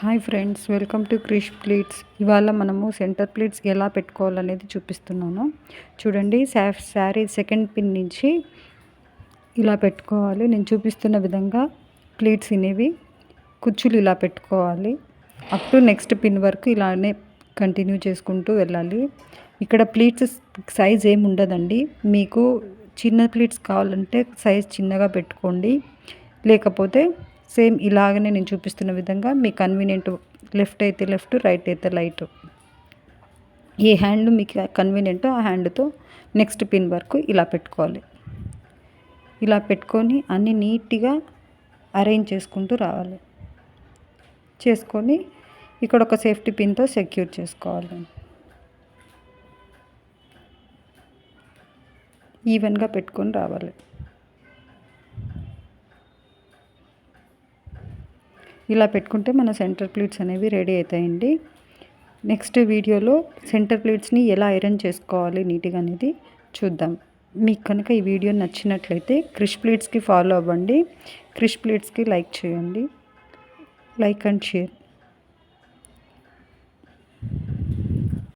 Hi friends, welcome to Krish pleats. ఇవాళ మనము centre pleats ఎలా పెట్టుకోవాలనేది చూపిస్తున్నాను. చూడండి, శారీ సెకండ్ పిన్ నుంచి ఇలా పెట్టుకోవాలి. నేను చూపిస్తున్న విధంగా ప్లీట్స్ అనేవి కుచ్చులు ఇలా పెట్టుకోవాలి. అప్ టు నెక్స్ట్ పిన్ వరకు ఇలానే కంటిన్యూ చేసుకుంటూ వెళ్ళాలి. ఇక్కడ ప్లీట్స్ సైజ్ ఏమి ఉండదండి. మీకు చిన్న ప్లీట్స్ కావాలంటే సైజ్ చిన్నగా పెట్టుకోండి, లేకపోతే సేమ్ ఇలాగనే నేను చూపిస్తున్న విధంగా మీ కన్వీనియంట్, లెఫ్ట్ అయితే లెఫ్ట్, రైట్ అయితే రైట్, ఏ హ్యాండ్ మీకు కన్వీనియంటో ఆ హ్యాండ్తో నెక్స్ట్ పిన్ వరకు ఇలా పెట్టుకోవాలి. ఇలా పెట్టుకొని అన్నీ నీట్గా అరేంజ్ చేసుకుంటూ రావాలి. చేసుకొని ఇక్కడ ఒక సేఫ్టీ పిన్తో సెక్యూర్ చేసుకోవాలి. ఈవెన్గా పెట్టుకొని రావాలి. ఇలా పెట్టుకుంటే మన సెంటర్ ప్లీట్స్ అనేవి రెడీ అవుతాయండి. నెక్స్ట్ వీడియోలో సెంటర్ ప్లీట్స్ని ఎలా ఐరన్ చేసుకోవాలి నీట్గా అనేది చూద్దాం. మీకు కనుక ఈ వీడియో నచ్చినట్లయితే క్రిష్ ప్లీట్స్కి ఫాలో అవ్వండి. క్రిష్ ప్లీట్స్కి లైక్ చేయండి. Like and share.